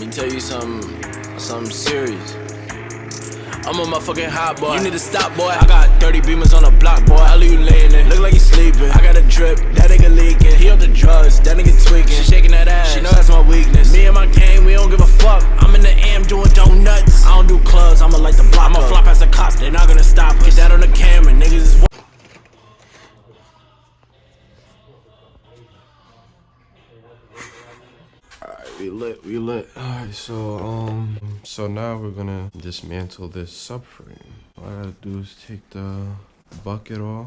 Let me tell you something serious. I'm a motherfucking hot boy. You need to stop, boy. I got 30 beamers on the block, boy. I leave you laying there. Look like you sleeping. I got a drip, that nigga leaking. He up the drugs, that nigga tweaking. She shaking that ass, she know that's my weakness. Me and my gang, we don't give a fuck. I'm in the AM doing donuts. I don't do clubs, I'ma light the block. I'ma fly past the cops, they not gonna stop us. Get that on the camera, niggas is. Alright, we lit. Alright, so now we're gonna dismantle this subframe. All I gotta do is take the bucket off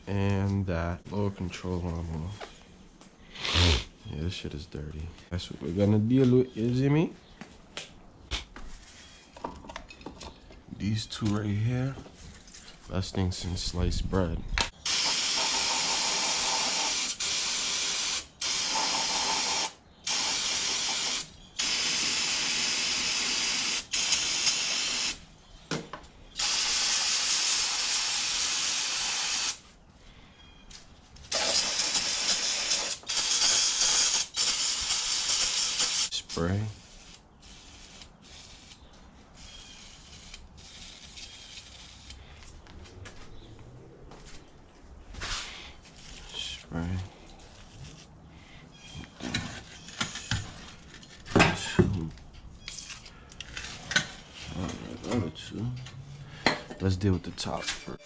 and that lower control arm off. Yeah, this shit is dirty. That's what we're gonna deal with, you see me? These two right here, best thing since sliced bread. Spray. Spray. Two. Alright, other two. Let's deal with the top first.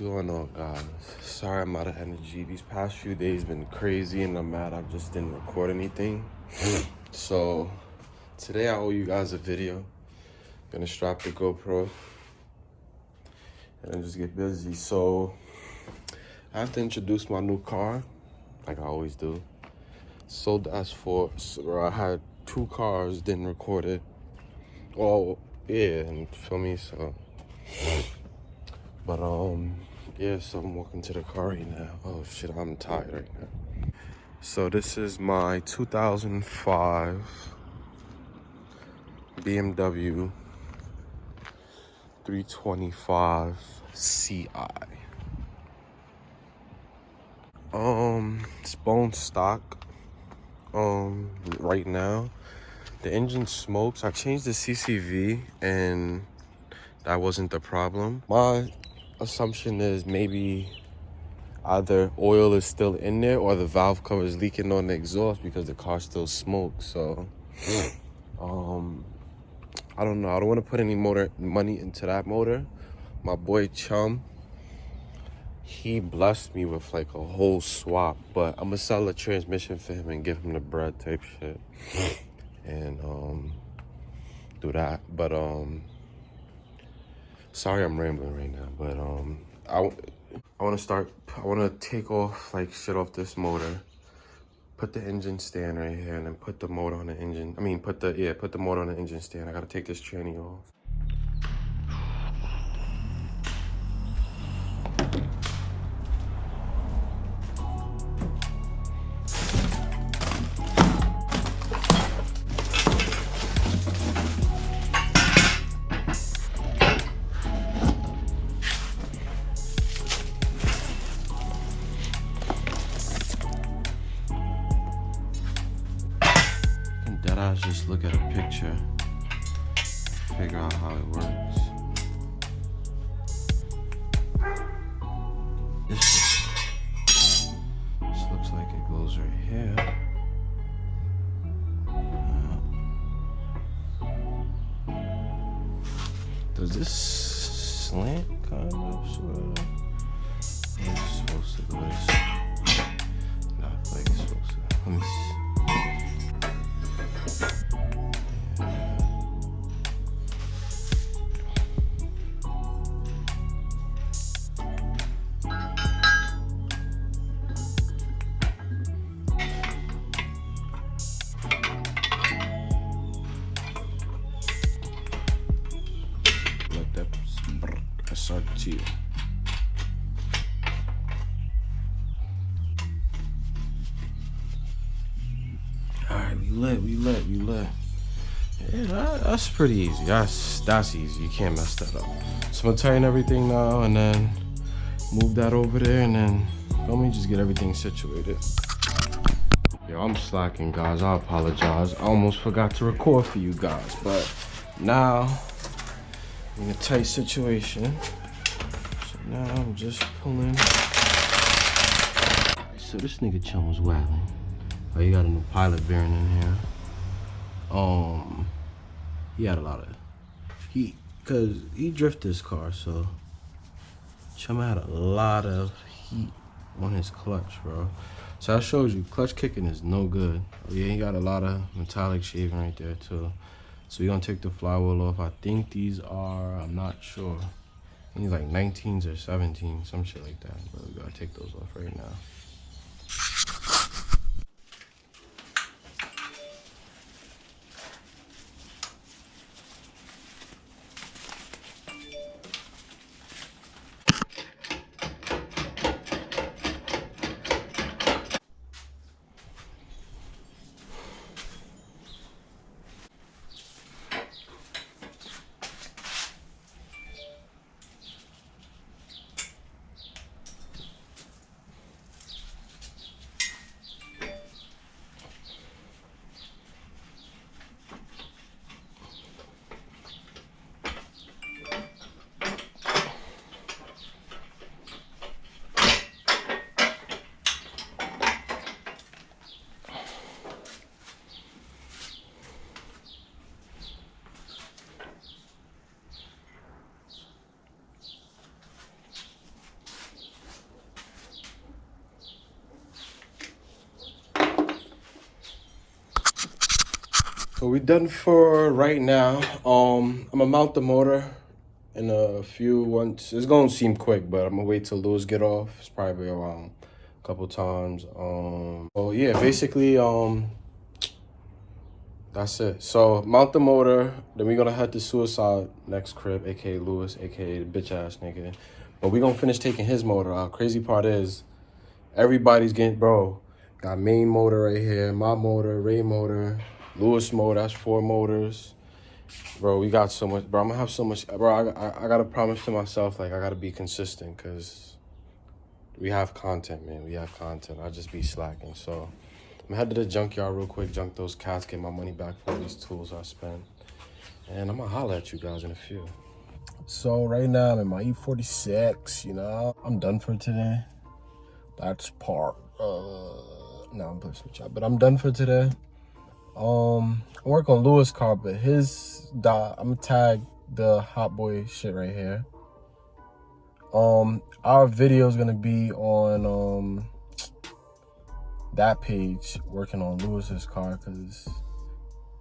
What's going on, guys? Sorry I'm out of energy. These past few days been crazy and I'm mad I just didn't record anything. So today I owe you guys a video. Gonna strap the GoPro and then just get busy. So I have to introduce my new car, like I always do. Sold the S4, where I had two cars, didn't record it. Well, yeah, and feel me, so. But yeah, so I'm walking to the car right now. Oh shit, I'm tired right now. So this is my 2005 BMW 325 Ci. It's bone stock. Right now, the engine smokes. I changed the CCV and that wasn't the problem. My assumption is maybe either oil is still in there or the valve cover is leaking on the exhaust because the car still smokes. So I don't know. I don't want to put any money into that motor. My boy Chum, he blessed me with like a whole swap, but I'm gonna sell a transmission for him and give him the bread type shit and do that. But sorry I'm rambling right now, but I want to take off like shit off this motor, put the engine stand right here, and then put the motor on the engine. I mean, put the motor on the engine stand. I gotta take this tranny off. just look at a picture, figure out how it works. This looks like it goes right here. Does this slant kind of, sort of? It's supposed to go this way. No, I feel like it's supposed to. Let me see. Let that SRT. Alright, we lit. Yeah, that's pretty easy. That's easy. You can't mess that up. So I'm gonna tighten everything now and then move that over there and then let me just get everything situated. Yo, I'm slacking, guys. I apologize. I almost forgot to record for you guys, but now in a tight situation. So now I'm just pulling. So this nigga chum was wilding. Oh, you got a new pilot bearing in here. He had a lot of heat because he drifted his car, so Chum had a lot of heat on his clutch, bro. So I showed you, clutch kicking is no good. Oh, yeah, he got a lot of metallic shaving right there too. So we're gonna take the flywheel off. I think these are, I'm not sure. I think like 19s or 17s, some shit like that. But we gotta take those off right now. So we done for right now. I'm gonna mount the motor in a few once. It's gonna seem quick, but I'm gonna wait till Lewis get off. It's probably around a couple times. Oh yeah, basically that's it. So mount the motor, then we're gonna head to Suicide next crib, aka Lewis, aka the bitch ass nigga. But we gonna finish taking his motor out. Crazy part is everybody's getting, bro, got main motor right here, my motor, Ray motor, Lewis motor, that's 4 motors. Bro, we got so much, bro, I'm gonna have so much, bro, I gotta promise to myself, like, I gotta be consistent, because we have content, man, we have content. I just be slacking, so I'm gonna head to the junkyard real quick, junk those cats, get my money back for all these tools I spent, and I'm gonna holler at you guys in a few. So right now I'm in my E46, you know, I'm done for today. That's part, no, I'm pushing the shot, but I'm done for today. I work on Lewis' car, but his dot, I'm gonna tag the hot boy shit right here. Our video is gonna be on that page working on Lewis's car, because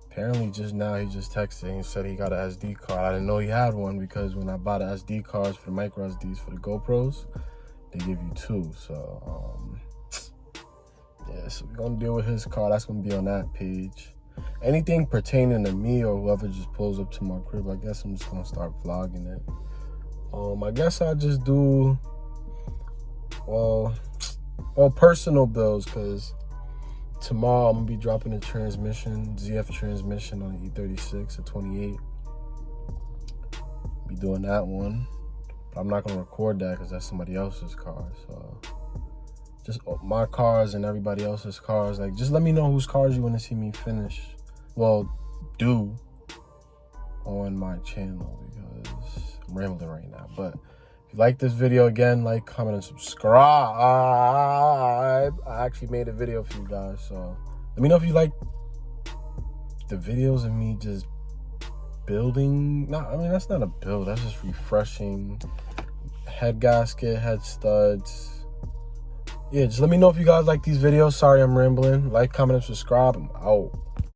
apparently just now he just texted and said he got an SD card. I didn't know he had one, because when I buy the SD cards for the micro SDs for the GoPros, they give you 2. So yeah, so we're gonna deal with his car. That's gonna be on that page. Anything pertaining to me or whoever just pulls up to my crib, I guess I'm just gonna start vlogging it. I guess I'll just do well personal bills, because tomorrow I'm gonna be dropping a transmission, ZF transmission on the E46 at 28. Be doing that one, but I'm not gonna record that because that's somebody else's car. So just my cars and everybody else's cars, like, just let me know whose cars you want to see me finish. Well, do on my channel because I'm rambling right now. But if you like this video, again, like, comment, and subscribe. I actually made a video for you guys, so let me know if you like the videos of me just building. I mean, that's not a build, that's just refreshing. Head gasket, head studs. Yeah, just let me know if you guys like these videos. Sorry I'm rambling. Like, comment, and subscribe. I'm out.